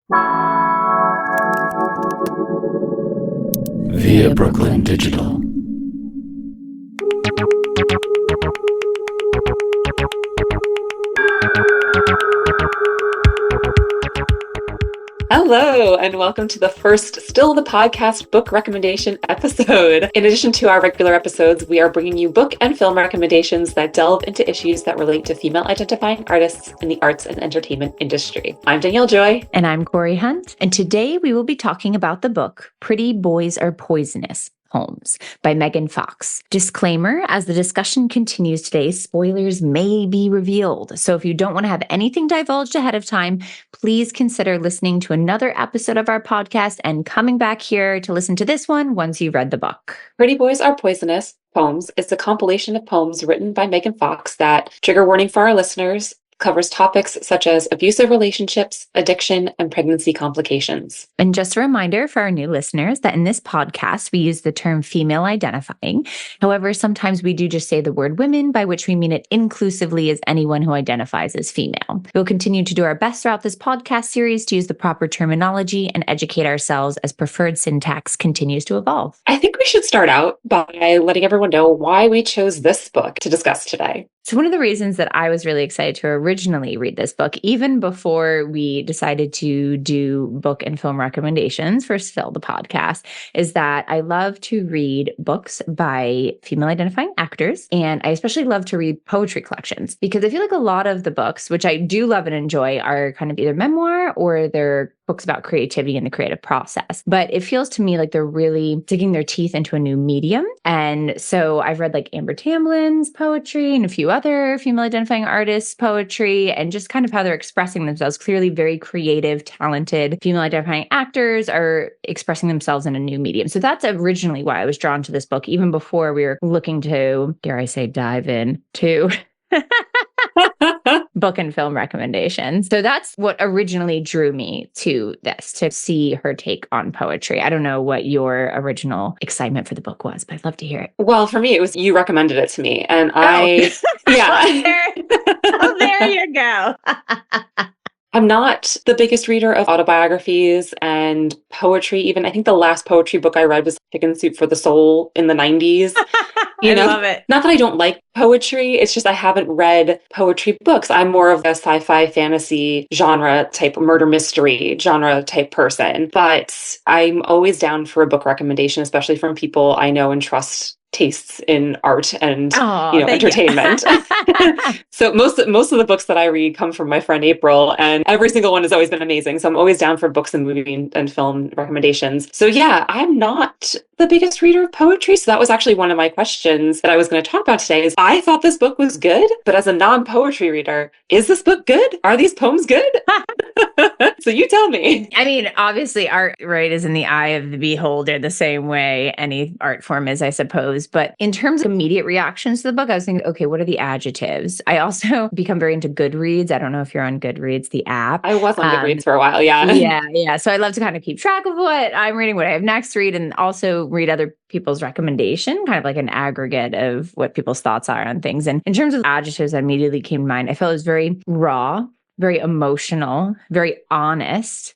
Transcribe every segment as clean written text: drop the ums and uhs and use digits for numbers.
Via Brooklyn Digital. Hello, and welcome to the first Still the Podcast book recommendation episode. In addition to our regular episodes, we are bringing you book and film recommendations that delve into issues that relate to female identifying artists in the arts and entertainment industry. I'm Danielle Joy. And I'm Cori Hundt. And today we will be talking about the book, Pretty Boys Are Poisonous Poems by Megan Fox. Disclaimer, as the discussion continues today, spoilers may be revealed. So if you don't want to have anything divulged ahead of time, please consider listening to another episode of our podcast and coming back here to listen to this one once you've read the book. Pretty Boys Are Poisonous Poems is a compilation of poems written by Megan Fox that, trigger warning for our listeners, covers topics such as abusive relationships, addiction, and pregnancy complications. And just a reminder for our new listeners that in this podcast, we use the term female identifying. However, sometimes we do just say the word women, by which we mean it inclusively as anyone who identifies as female. We'll continue to do our best throughout this podcast series to use the proper terminology and educate ourselves as preferred syntax continues to evolve. I think we should start out by letting everyone know why we chose this book to discuss today. So one of the reasons that I was really excited to originally read this book, even before we decided to do book and film recommendations for Still the Podcast, is that I love to read books by female identifying actors. And I especially love to read poetry collections because I feel like a lot of the books, which I do love and enjoy, are kind of either memoir or they're books about creativity and the creative process. But it feels to me like they're really digging their teeth into a new medium. And so I've read like Amber Tamlin's poetry and a few other female identifying artists' poetry and just kind of how they're expressing themselves. Clearly very creative, talented female identifying actors are expressing themselves in a new medium. So that's originally why I was drawn to this book, even before we were looking to, dare I say, dive in to book and film recommendations. So that's what originally drew me to this, to see her take on poetry. I don't know what your original excitement for the book was, but I'd love to hear it. Well, for me, it was you recommended it to me. And there you go. I'm not the biggest reader of autobiographies and poetry. Even I think the last poetry book I read was Chicken Soup for the Soul in the 90s. I love it. Not that I don't like poetry. It's just I haven't read poetry books. I'm more of a sci-fi fantasy genre type, murder mystery genre type person. But I'm always down for a book recommendation, especially from people I know and trust tastes in art and entertainment. So most of the books that I read come from my friend April, and every single one has always been amazing. So I'm always down for books and movie and film recommendations. So yeah, I'm not the biggest reader of poetry. So that was actually one of my questions that I was going to talk about today is I thought this book was good, but as a non-poetry reader, is this book good? Are these poems good? So you tell me. I mean, obviously art, right, is in the eye of the beholder the same way any art form is, I suppose. But in terms of immediate reactions to the book, I was thinking, okay, what are the adjectives? I also become very into Goodreads. I don't know if you're on Goodreads, the app. I was on Goodreads for a while, yeah. Yeah. So I love to kind of keep track of what I'm reading, what I have next to read, and also read other people's recommendation, kind of like an aggregate of what people's thoughts are on things. And in terms of adjectives that immediately came to mind, I felt it was very raw, very emotional, very honest,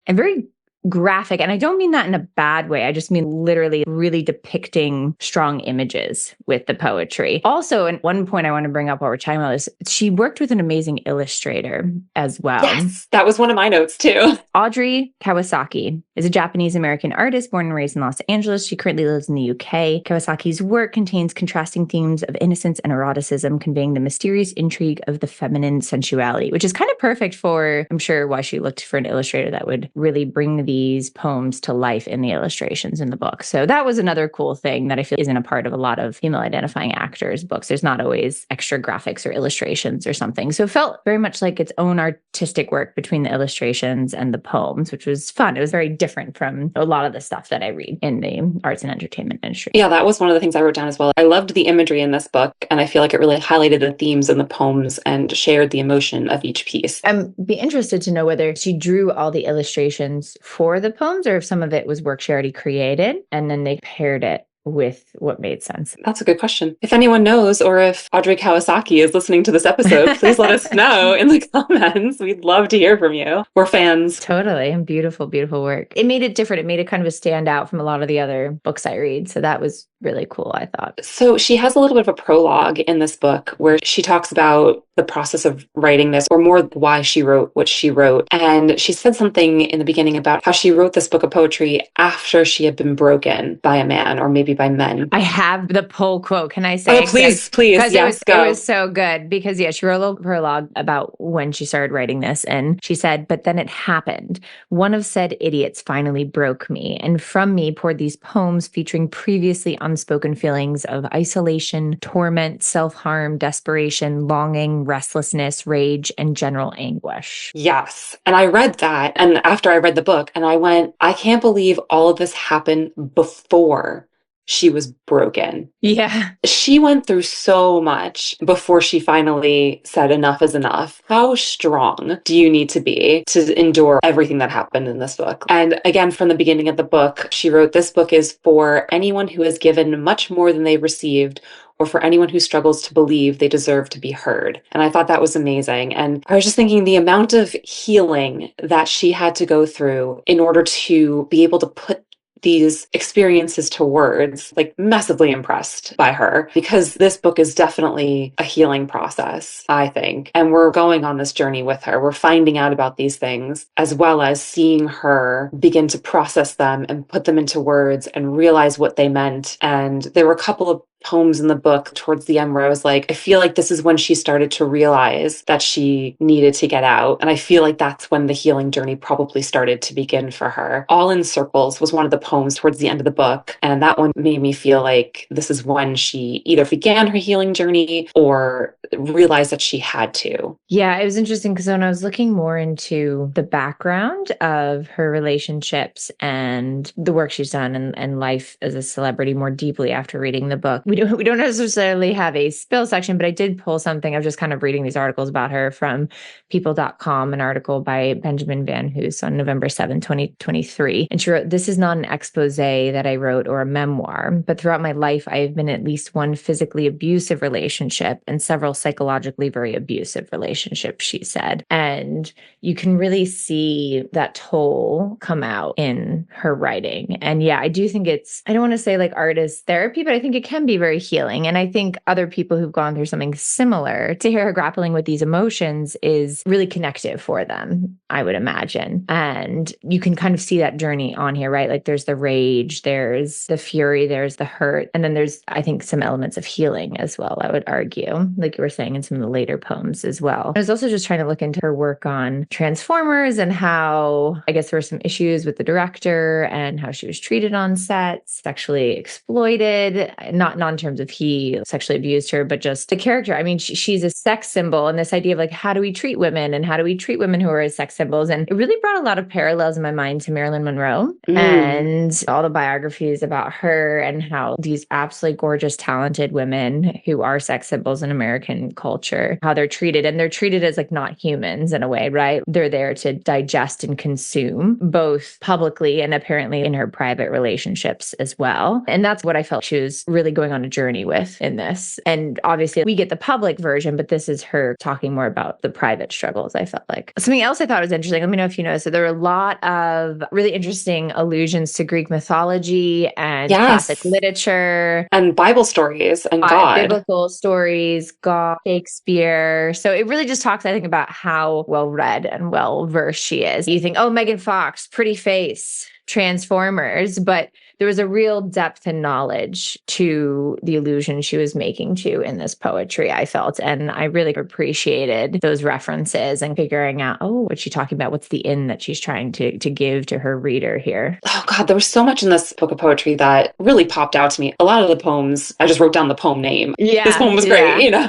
and very graphic. And I don't mean that in a bad way. I just mean literally really depicting strong images with the poetry. Also, and one point I want to bring up while we're talking about this, she worked with an amazing illustrator as well. Yes, that was one of my notes too. Audrey Kowasaki is a Japanese-American artist born and raised in Los Angeles. She currently lives in the UK. Kawasaki's work contains contrasting themes of innocence and eroticism, conveying the mysterious intrigue of the feminine sensuality, which is kind of perfect for, I'm sure, why she looked for an illustrator that would really bring these poems to life in the illustrations in the book. So that was another cool thing that I feel isn't a part of a lot of female identifying actors' books. There's not always extra graphics or illustrations or something. So it felt very much like its own artistic work between the illustrations and the poems, which was fun. It was very different from a lot of the stuff that I read in the arts and entertainment industry. Yeah, that was one of the things I wrote down as well. I loved the imagery in this book, and I feel like it really highlighted the themes in the poems and shared the emotion of each piece. I'd be interested to know whether she drew all the illustrations for the poems or if some of it was work she already created and then they paired it with what made sense. That's a good question. If anyone knows, or if Audrey Kawasaki is listening to this episode, please let us know in the comments. We'd love to hear from you. We're fans. Totally. And beautiful, beautiful work. It made it different. It made it kind of a stand out from a lot of the other books I read. So that was really cool, I thought. So she has a little bit of a prologue in this book where she talks about the process of writing this, or more why she wrote what she wrote. And she said something in the beginning about how she wrote this book of poetry after she had been broken by a man, or maybe by men. I have the pull quote. Can I say? Oh, please. Yes, it was so good because, she wrote a little prologue about when she started writing this. And she said, but then it happened. One of said idiots finally broke me, and from me poured these poems featuring previously unspoken feelings of isolation, torment, self-harm, desperation, longing, restlessness, rage, and general anguish. Yes. And I read that. And after I read the book, and I went, I can't believe all of this happened before she was broken. Yeah. She went through so much before she finally said enough is enough. How strong do you need to be to endure everything that happened in this book? And again, from the beginning of the book, she wrote, this book is for anyone who has given much more than they received, or for anyone who struggles to believe they deserve to be heard. And I thought that was amazing. And I was just thinking the amount of healing that she had to go through in order to be able to put these experiences to words, like massively impressed by her, because this book is definitely a healing process, I think. And we're going on this journey with her. We're finding out about these things, as well as seeing her begin to process them and put them into words and realize what they meant. And there were a couple of poems in the book towards the end where I was like, I feel like this is when she started to realize that she needed to get out. And I feel like that's when the healing journey probably started to begin for her. All in Circles was one of the poems towards the end of the book. And that one made me feel like this is when she either began her healing journey or realized that she had to. Yeah, it was interesting because when I was looking more into the background of her relationships and the work she's done and life as a celebrity more deeply after reading the book, we don't necessarily have a spill section, but I did pull something. I was just kind of reading these articles about her from people.com, an article by Benjamin Van Hoos on November 7, 2023. And she wrote, this is not an expose that I wrote or a memoir, but throughout my life, I have been in at least one physically abusive relationship and several psychologically very abusive relationships, she said. And you can really see that toll come out in her writing. And yeah, I do think I don't want to say like art is therapy, but I think it can be very healing. And I think other people who've gone through something similar, to hear her grappling with these emotions is really connective for them, I would imagine. And you can kind of see that journey on here, right? Like there's the rage, there's the fury, there's the hurt. And then there's, I think, some elements of healing as well, I would argue, like you were saying in some of the later poems as well. I was also just trying to look into her work on Transformers and how, I guess there were some issues with the director and how she was treated on sets, sexually exploited, not in terms of he sexually abused her, but just the character. I mean, she's a sex symbol, and this idea of like, how do we treat women and how do we treat women who are sex symbols? And it really brought a lot of parallels in my mind to Marilyn Monroe and all the biographies about her and how these absolutely gorgeous, talented women who are sex symbols in American culture, how they're treated. And they're treated as like not humans in a way, right? They're there to digest and consume, both publicly and apparently in her private relationships as well. And that's what I felt she was really going on a journey with in this. And obviously we get the public version, but this is her talking more about the private struggles, I felt like. Something else I thought was interesting, let me know if you noticed, that there were a lot of really interesting allusions to Greek mythology and classic literature. And Bible stories and God. Biblical stories, God, Shakespeare. So it really just talks, I think, about how well-read and well-versed she is. You think, oh, Megan Fox, pretty face, Transformers, but there was a real depth and knowledge to the allusion she was making to in this poetry, I felt. And I really appreciated those references and figuring out, oh, what's she talking about? What's the in that she's trying to give to her reader here? Oh God, there was so much in this book of poetry that really popped out to me. A lot of the poems, I just wrote down the poem name. Yeah. This poem was great, you know?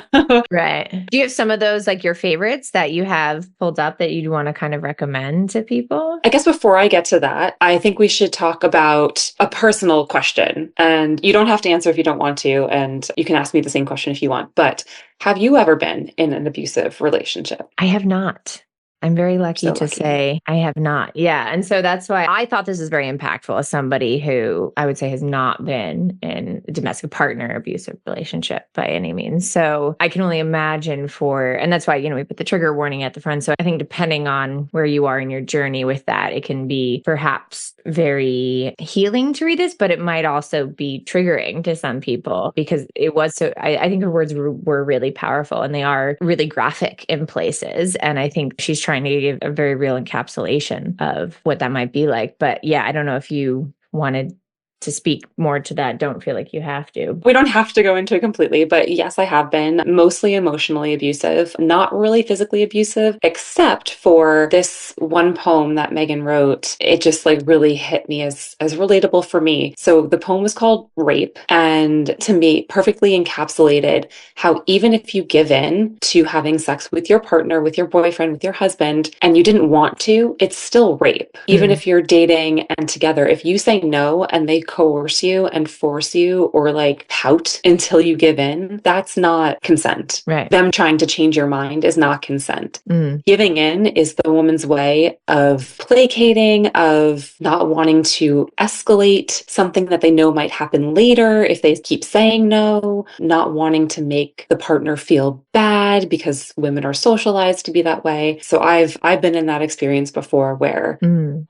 Right. Do you have some of those, like your favorites that you have pulled up that you'd want to kind of recommend to people? I guess before I get to that, I think we should talk about a personal question. And you don't have to answer if you don't want to. And you can ask me the same question if you want. But have you ever been in an abusive relationship? I have not. I'm very lucky So to lucky. say I have not. Yeah. And so that's why I thought this is very impactful as somebody who I would say has not been in a domestic partner abusive relationship by any means. So I can only imagine and that's why, we put the trigger warning at the front. So I think depending on where you are in your journey with that, it can be perhaps very healing to read this, but it might also be triggering to some people because it was so, I think her words were really powerful and they are really graphic in places. And I think she's trying to give a very real encapsulation of what that might be like. But yeah, I don't know if you wanted to speak more to that. Don't feel like you have to. We don't have to go into it completely, but yes, I have been mostly emotionally abusive, not really physically abusive, except for this one poem that Megan wrote. It just like really hit me as relatable for me. So the poem was called Rape, and to me perfectly encapsulated how even if you give in to having sex with your partner, with your boyfriend, with your husband, and you didn't want to, it's still rape. Even if you're dating and together, if you say no and they coerce you and force you or like pout until you give in, that's not consent. Right. Them trying to change your mind is not consent. Mm. Giving in is the woman's way of placating, of not wanting to escalate something that they know might happen later if they keep saying no, not wanting to make the partner feel bad because women are socialized to be that way. So I've been in that experience before where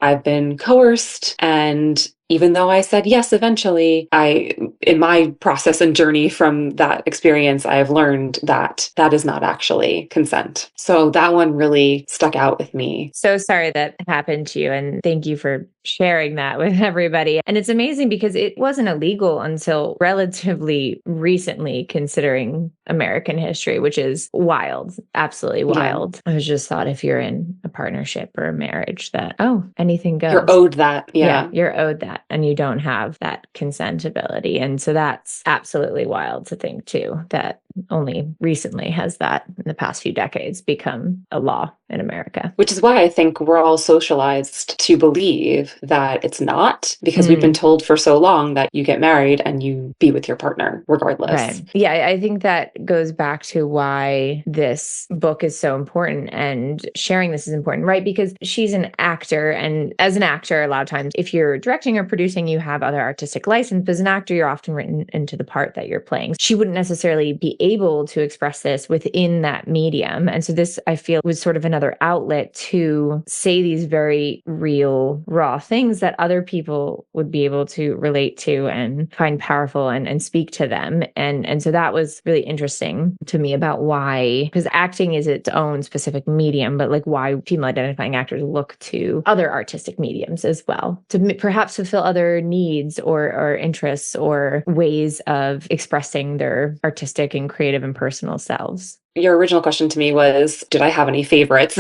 I've been coerced, and even though I said yes eventually, in my process and journey from that experience, I have learned that that is not actually consent. So that one really stuck out with me. So sorry that happened to you. And thank you for sharing that with everybody. And it's amazing because it wasn't illegal until relatively recently, considering American history, which is wild, absolutely wild. Yeah. I was just thought if you're in a partnership or a marriage that, anything goes. You're owed that. Yeah. You're owed that. And you don't have that consent ability. And so that's absolutely wild to think too, that only recently has that in the past few decades become a law in America. Which is why I think we're all socialized to believe that it's not, because we've been told for so long that you get married and you be with your partner regardless. Right. Yeah, I think that goes back to why this book is so important and sharing this is important, right? Because she's an actor, and as an actor, a lot of times if you're directing or producing, you have other artistic license. But as an actor, you're often written into the part that you're playing. She wouldn't necessarily be able to express this within that medium. And so this, I feel, was sort of another outlet to say these very real, raw things that other people would be able to relate to and find powerful and speak to them. And so that was really interesting to me about why, because acting is its own specific medium, but like why female identifying actors look to other artistic mediums as well to perhaps fulfill other needs or interests or ways of expressing their artistic and creative and personal selves. Your original question to me was, did I have any favorites?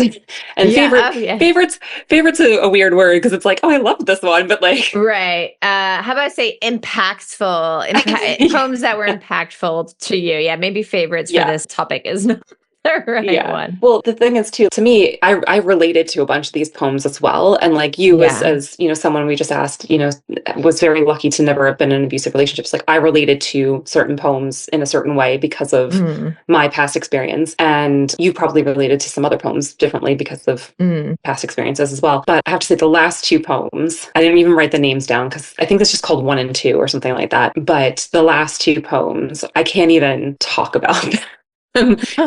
And favorites a weird word because it's like, I love this one, but like, right. How about I say impactful, poems that were impactful to you? Yeah, maybe favorites for this topic is not the right one. Well, the thing is too, to me, I related to a bunch of these poems as well. And like you as someone we just asked, was very lucky to never have been in abusive relationships. Like I related to certain poems in a certain way because of my past experience. And you probably related to some other poems differently because of past experiences as well. But I have to say the last two poems, I didn't even write the names down because I think it's just called 1 and 2 or something like that. But the last two poems, I can't even talk about them.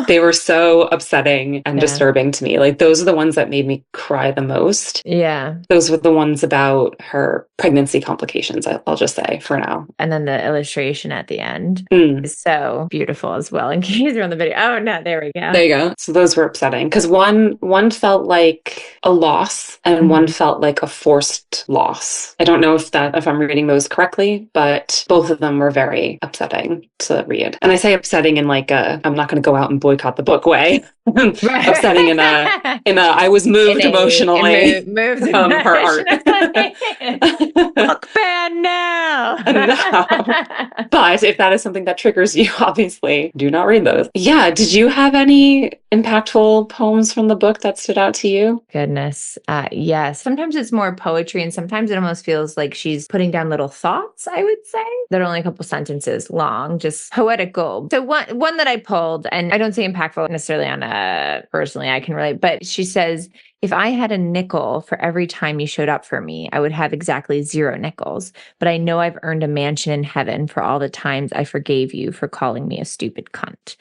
They were so upsetting and disturbing to me. Like those are the ones that made me cry the most. Yeah. Those were the ones about her pregnancy complications, I'll just say for now. And then the illustration at the end is so beautiful as well. In case you're on the video. Oh no, there we go. There you go. So those were upsetting because one felt like a loss and one felt like a forced loss. I don't know if I'm reading those correctly, but both of them were very upsetting to read. And I say upsetting in like I'm not going to go out and boycott the book way. Upsetting in a I was moved emotionally moved from her art. Book ban now. No. But if that is something that triggers you, obviously, do not read those. Yeah. Did you have any impactful poems from the book that stood out to you? Goodness. Yes. Sometimes it's more poetry, and sometimes it almost feels like she's putting down little thoughts, I would say. They're only a couple sentences long, just poetical. So one that I pulled, and I don't say impactful necessarily on personally, I can relate, but she says, if I had a nickel for every time you showed up for me, I would have exactly 0 nickels. But I know I've earned a mansion in heaven for all the times I forgave you for calling me a stupid cunt.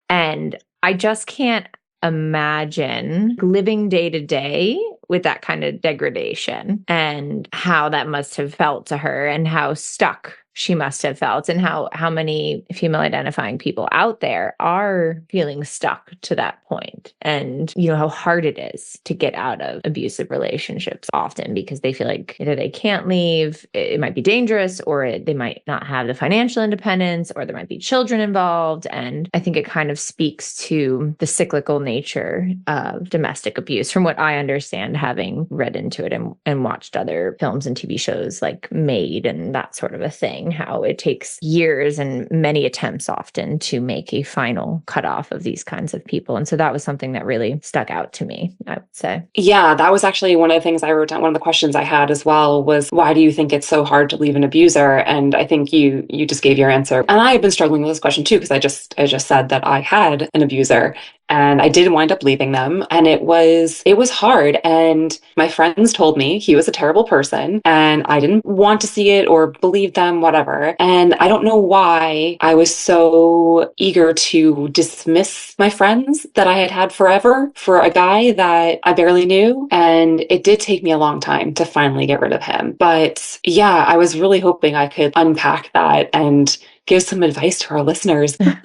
And I just can't imagine living day to day with that kind of degradation, and how that must have felt to her, and how stuck she must have felt, and how many female identifying people out there are feeling stuck to that point. And how hard it is to get out of abusive relationships often, because they feel like either they can't leave, it might be dangerous, or they might not have the financial independence, or there might be children involved. And I think it kind of speaks to the cyclical nature of domestic abuse, from what I understand, having read into it and watched other films and TV shows like Maid and that sort of a thing, how it takes years and many attempts often to make a final cutoff of these kinds of people. And so that was something that really stuck out to me, I would say. Yeah, that was actually one of the things I wrote down. One of the questions I had as well was, why do you think it's so hard to leave an abuser? And I think you just gave your answer. And I have been struggling with this question too, because I just said that I had an abuser. And I did wind up leaving them, and it was hard. And my friends told me he was a terrible person, and I didn't want to see it or believe them, whatever. And I don't know why I was so eager to dismiss my friends that I had had forever for a guy that I barely knew. And it did take me a long time to finally get rid of him. But yeah, I was really hoping I could unpack that and give some advice to our listeners. Not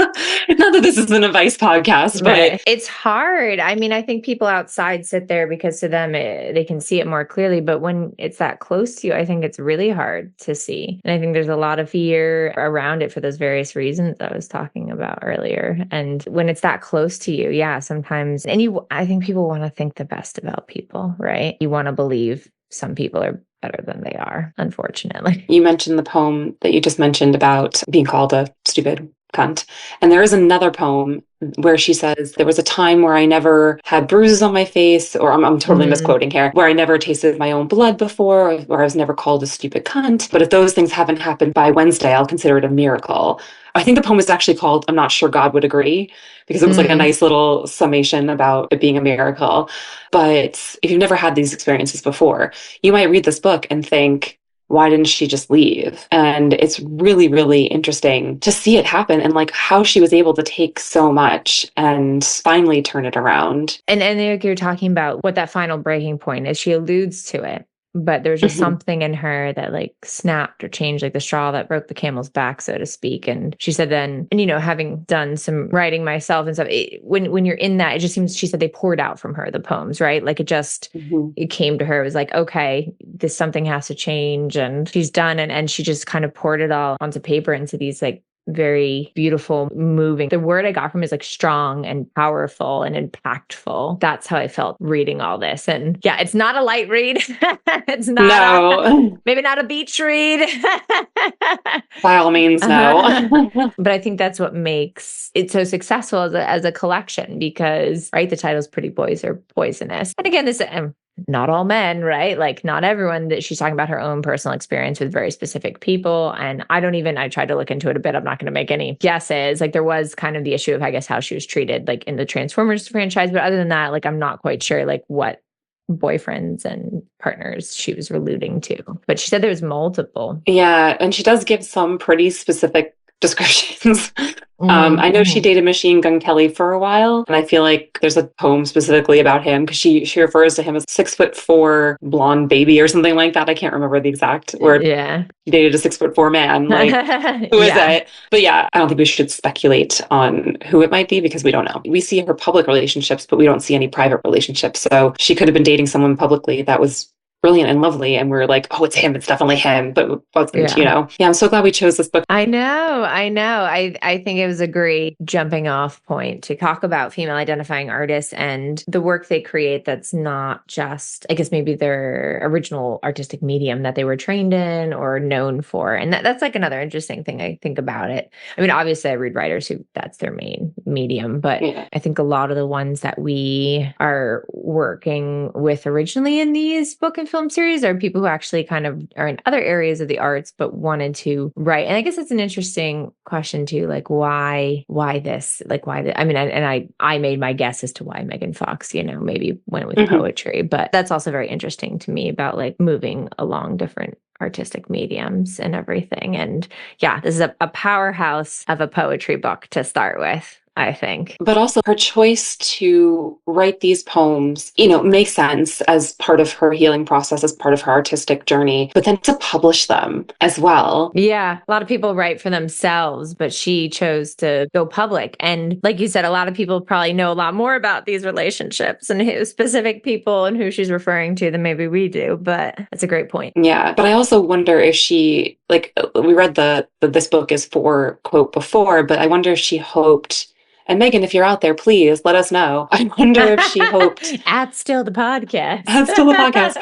that this is an advice podcast, but it's hard. I mean, I think people outside sit there because to them, they can see it more clearly. But when it's that close to you, I think it's really hard to see. And I think there's a lot of fear around it for those various reasons I was talking about earlier. And when it's that close to you, yeah, sometimes, I think people want to think the best about people, right? You want to believe some people are better than they are, unfortunately. You mentioned the poem that you just mentioned about being called a stupid cunt. And there is another poem where she says, there was a time where I never had bruises on my face, or I'm totally misquoting here, where I never tasted my own blood before, or I was never called a stupid cunt. But if those things haven't happened by Wednesday, I'll consider it a miracle. I think the poem is actually called I'm Not Sure God Would Agree, because it was like a nice little summation about it being a miracle. But if you've never had these experiences before, you might read this book and think, why didn't she just leave? And it's really, really interesting to see it happen, and like how she was able to take so much and finally turn it around. And like you're talking about what that final breaking point is, she alludes to it. But there's just something in her that like snapped or changed, like the straw that broke the camel's back, so to speak. And she said then, and having done some writing myself and stuff, when you're in that, it just seems, she said they poured out from her, the poems, right? Like it just, it came to her. It was like, okay, this something has to change. And she's done. And she just kind of poured it all onto paper into these like very beautiful, moving. The word I got from is like strong and powerful and impactful. That's how I felt reading all this. And yeah, it's not a light read. It's not maybe not a beach read. By all means, no. But I think that's what makes it so successful as a collection, because right, the title's Pretty Boys Are Poisonous. And again, this not all men, right? Like not everyone, that she's talking about her own personal experience with very specific people. And I tried to look into it a bit. I'm not going to make any guesses. Like there was kind of the issue of, I guess, how she was treated like in the Transformers franchise. But other than that, like I'm not quite sure like what boyfriends and partners she was alluding to. But she said there was multiple. Yeah. And she does give some pretty specific descriptions. I know she dated Machine Gun Kelly for a while, and I feel like there's a poem specifically about him because she refers to him as 6'4" blonde baby or something like that. I can't remember the exact word. Yeah, he dated a 6'4" man. Like, who is it? But yeah, I don't think we should speculate on who it might be because we don't know. We see her public relationships, but we don't see any private relationships. So she could have been dating someone publicly that was brilliant and lovely. And we're like, oh, it's him. It's definitely him. But it wasn't, Yeah. Yeah, I'm so glad we chose this book. I know. I think it was a great jumping off point to talk about female identifying artists and the work they create that's not just, I guess, maybe their original artistic medium that they were trained in or known for. And that's like another interesting thing I think about it. I mean, obviously I read writers who that's their main medium, but I think a lot of the ones that we are working with originally in these book and film series are people who actually kind of are in other areas of the arts, but wanted to write. And I guess it's an interesting question too, like why this, like why the, I mean, I made my guess as to why Megan Fox, maybe went with poetry, but that's also very interesting to me about like moving along different artistic mediums and everything. And yeah, this is a powerhouse of a poetry book to start with, I think. But also her choice to write these poems, makes sense as part of her healing process, as part of her artistic journey, but then to publish them as well. Yeah. A lot of people write for themselves, but she chose to go public. And like you said, a lot of people probably know a lot more about these relationships and who specific people and who she's referring to than maybe we do. But that's a great point. Yeah. But I also wonder if she, like, we read this book is for quote before, but I wonder if she hoped. And Megan, if you're out there, please let us know. I wonder if she hoped at Still the Podcast. At Still the Podcast.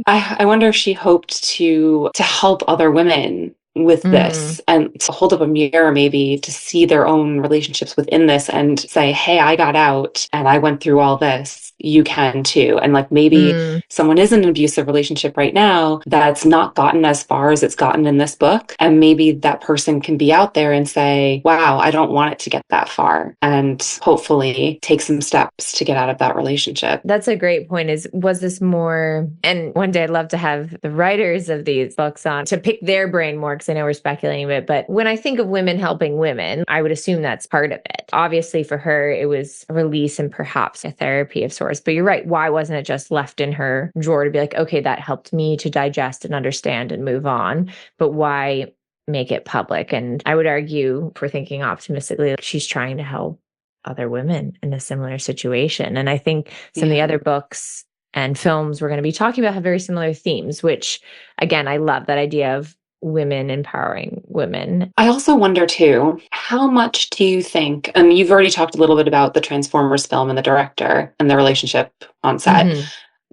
I wonder if she hoped to help other women with this and to hold up a mirror maybe to see their own relationships within this and say, hey, I got out and I went through all this. You can too. And like maybe someone is in an abusive relationship right now that's not gotten as far as it's gotten in this book. And maybe that person can be out there and say, wow, I don't want it to get that far. And hopefully take some steps to get out of that relationship. That's a great point. Was this more, and one day I'd love to have the writers of these books on to pick their brain more, because I know we're speculating a bit, but when I think of women helping women, I would assume that's part of it. Obviously for her, it was a release and perhaps a therapy of sorts, but you're right. Why wasn't it just left in her drawer to be like, okay, that helped me to digest and understand and move on, but why make it public? And I would argue, if we're thinking optimistically, she's trying to help other women in a similar situation. And I think some of the other books and films we're going to be talking about have very similar themes, which again, I love that idea of women empowering women. I also wonder too, how much do you think, and you've already talked a little bit about the Transformers film and the director and the relationship on set,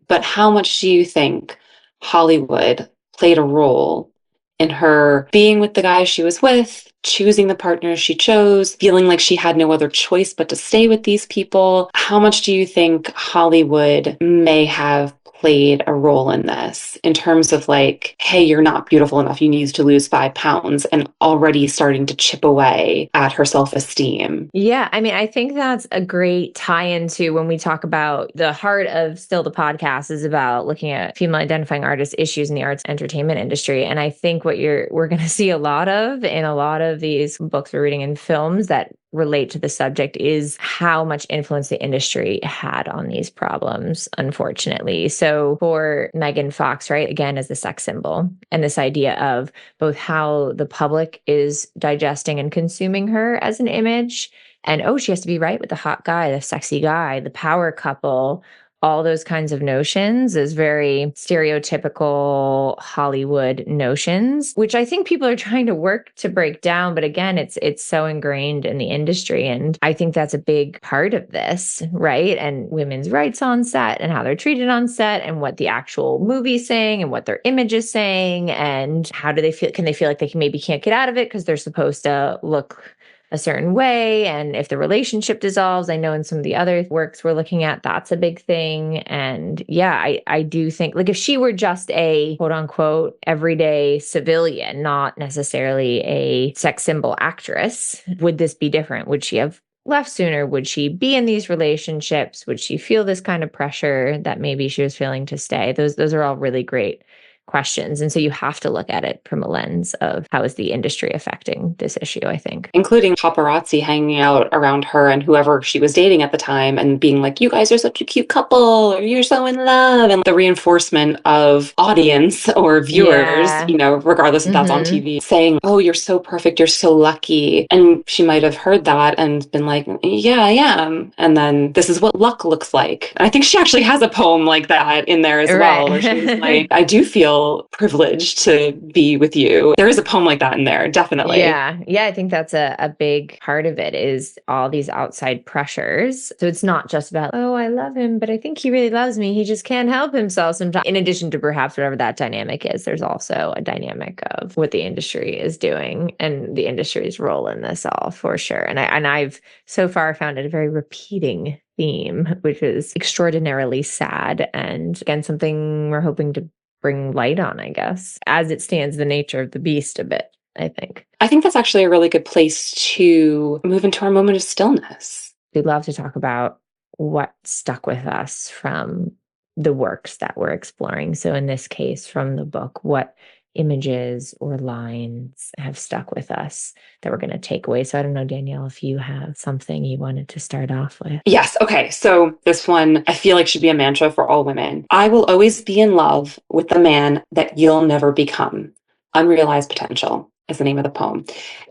but how much do you think Hollywood played a role in her being with the guy she was with, choosing the partner she chose, feeling like she had no other choice but to stay with these people? How much do you think Hollywood may have played a role in this in terms of like, hey, you're not beautiful enough, you need to lose 5 pounds, and already starting to chip away at her self-esteem? Yeah, I mean, I think that's a great tie into when we talk about the heart of Still the Podcast is about looking at female identifying artists issues in the arts entertainment industry. And I think what we're going to see a lot of in a lot of these books we're reading and films that relate to the subject is how much influence the industry had on these problems, unfortunately. So for Megan Fox, right, again, as the sex symbol and this idea of both how the public is digesting and consuming her as an image, and oh, she has to be right with the hot guy, the sexy guy, the power couple, all those kinds of notions is very stereotypical Hollywood notions, which I think people are trying to work to break down. But again, it's so ingrained in the industry. And I think that's a big part of this, right? And women's rights on set and how they're treated on set and what the actual movie's saying and what their image is saying. And how do they feel? Can they feel like they maybe can't get out of it because they're supposed to look a certain way? And if the relationship dissolves, I know in some of the other works we're looking at, that's a big thing. And yeah, I do think like if she were just a quote unquote everyday civilian, not necessarily a sex symbol actress, would this be different? Would she have left sooner? Would she be in these relationships? Would she feel this kind of pressure that maybe she was feeling to stay? Those are all really great questions. And so you have to look at it from a lens of how is the industry affecting this issue, I think. Including paparazzi hanging out around her and whoever she was dating at the time and being like, you guys are such a cute couple, or you're so in love. And the reinforcement of audience or viewers, regardless if that's on TV, saying, oh, you're so perfect, you're so lucky. And she might have heard that and been like, yeah, I am. And then this is what luck looks like. And I think she actually has a poem like that in there as well, where she's like, I do feel privileged to be with you. There is a poem like that in there, definitely. Yeah. I think that's a big part of it is all these outside pressures. So it's not just about, oh, I love him, but I think he really loves me. He just can't help himself sometimes. In addition to perhaps whatever that dynamic is, there's also a dynamic of what the industry is doing and the industry's role in this all for sure. And I've so far found it a very repeating theme, which is extraordinarily sad. And again, something we're hoping to bring light on, I guess, as it stands the nature of the beast a bit, I think. I think that's actually a really good place to move into our moment of stillness. We'd love to talk about what stuck with us from the works that we're exploring. So in this case, from the book, what images or lines have stuck with us that we're going to take away. So I don't know, Danielle, if you have something you wanted to start off with. Yes. Okay. So this one I feel like should be a mantra for all women. I will always be in love with the man that you'll never become. Unrealized potential is the name of the poem.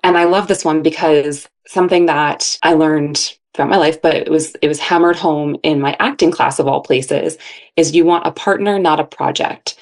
And I love this one because something that I learned throughout my life, but it was hammered home in my acting class of all places, is you want a partner, not a project.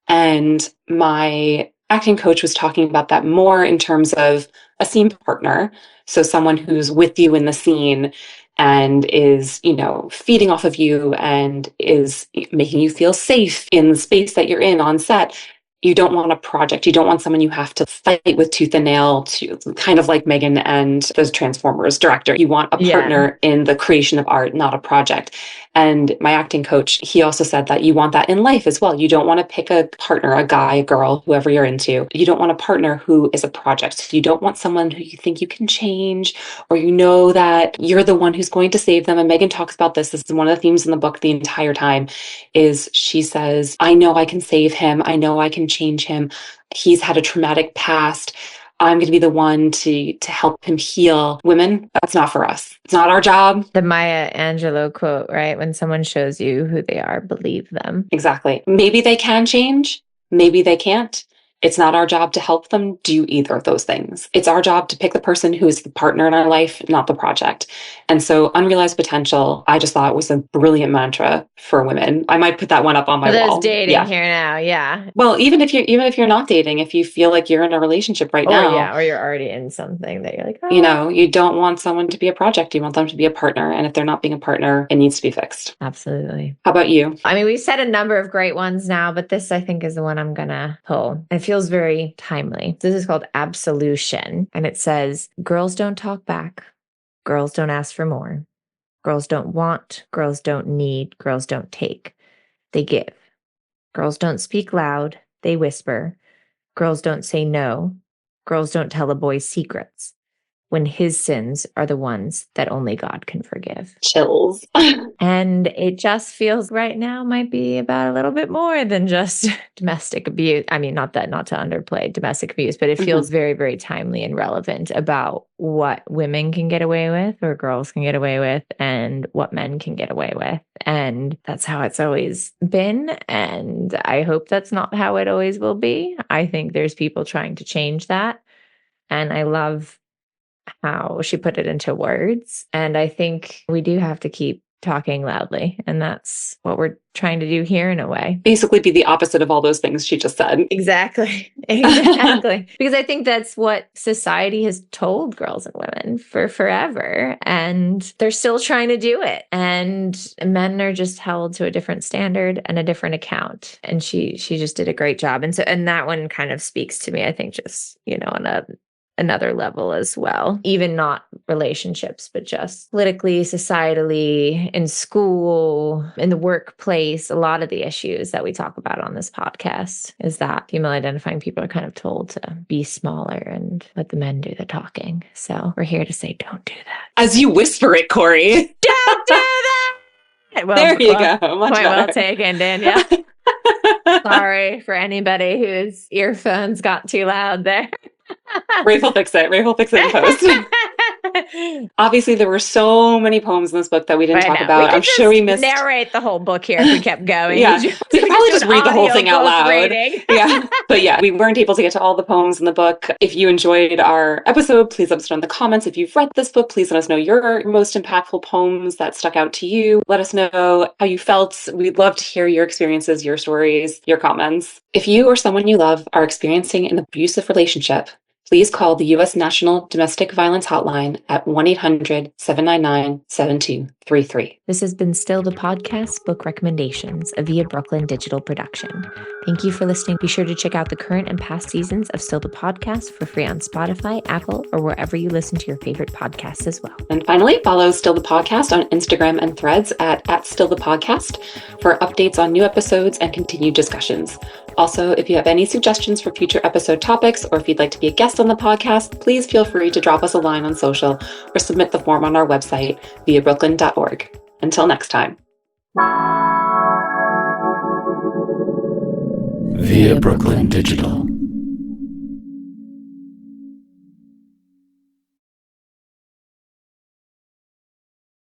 And my acting coach was talking about that more in terms of a scene partner. So someone who's with you in the scene and is, feeding off of you and is making you feel safe in the space that you're in on set. You don't want a project. You don't want someone you have to fight with tooth and nail, to kind of like Megan and the Transformers director. You want a partner in the creation of art, not a project. And my acting coach, he also said that you want that in life as well. You don't want to pick a partner, a guy, a girl, whoever you're into. You don't want a partner who is a project. You don't want someone who you think you can change, or that you're the one who's going to save them. And Megan talks about this. This is one of the themes in the book the entire time, is she says, I know I can save him. I know I can change him. He's had a traumatic past. I'm going to be the one to help him heal. Women, that's not for us. It's not our job. The Maya Angelou quote, right? When someone shows you who they are, believe them. Exactly. Maybe they can change. Maybe they can't. It's not our job to help them do either of those things. It's our job to pick the person who is the partner in our life, not the project. And so unrealized potential, I just thought was a brilliant mantra for women. I might put that one up on my wall. There's dating here now, yeah. Well, even if you're not dating, if you feel like you're in a relationship right now, or you're already in something that you're like, oh. You don't want someone to be a project. You want them to be a partner. And if they're not being a partner, it needs to be fixed. Absolutely. How about you? I mean, we've said a number of great ones now, but this I think is the one I'm gonna pull. It feels very timely. This is called Absolution. And it says, girls don't talk back. Girls don't ask for more. Girls don't want. Girls don't need. Girls don't take. They give. Girls don't speak loud. They whisper. Girls don't say no. Girls don't tell a boy secrets when his sins are the ones that only God can forgive. Chills. And it just feels right now might be about a little bit more than just domestic abuse. I mean, not to underplay domestic abuse, but it feels very, very timely and relevant about what women can get away with or girls can get away with and what men can get away with. And that's how it's always been. And I hope that's not how it always will be. I think there's people trying to change that. And I love how she put it into words. And I think we do have to keep talking loudly. And that's what we're trying to do here in a way. Basically be the opposite of all those things she just said. Exactly. Because I think that's what society has told girls and women for forever. And they're still trying to do it. And men are just held to a different standard and a different account. And she just did a great job. And that one kind of speaks to me, I think, just, on another level as well, even not relationships, but just politically, societally, in school, in the workplace. A lot of the issues that we talk about on this podcast is that female identifying people are kind of told to be smaller and let the men do the talking. So we're here to say, don't do that. As you whisper it, Cori. Don't do that! Well, there you go. Much point better. well taken, Danielle. Sorry for anybody whose earphones got too loud there. Rafe will fix it. Rafe will fix it in post. Obviously, there were so many poems in this book that we didn't talk about. I'm sure we missed. Narrate the whole book here if we kept going. Yeah, we could probably just read the whole thing out loud. Yeah, but yeah, we weren't able to get to all the poems in the book. If you enjoyed our episode, please let us know in the comments. If you've read this book, please let us know your most impactful poems that stuck out to you. Let us know how you felt. We'd love to hear your experiences, your stories, your comments. If you or someone you love are experiencing an abusive relationship, please call the U.S. National Domestic Violence Hotline at 1-800-799-7233. This has been Still the Podcast Book Recommendations, a Via Brooklyn digital production. Thank you for listening. Be sure to check out the current and past seasons of Still the Podcast for free on Spotify, Apple, or wherever you listen to your favorite podcasts as well. And finally, follow Still the Podcast on Instagram and Threads at Still the Podcast for updates on new episodes and continued discussions. Also, if you have any suggestions for future episode topics, or if you'd like to be a guest on the podcast, please feel free to drop us a line on social or submit the form on our website, viabrooklyn.org. Until next time. Via Brooklyn Digital.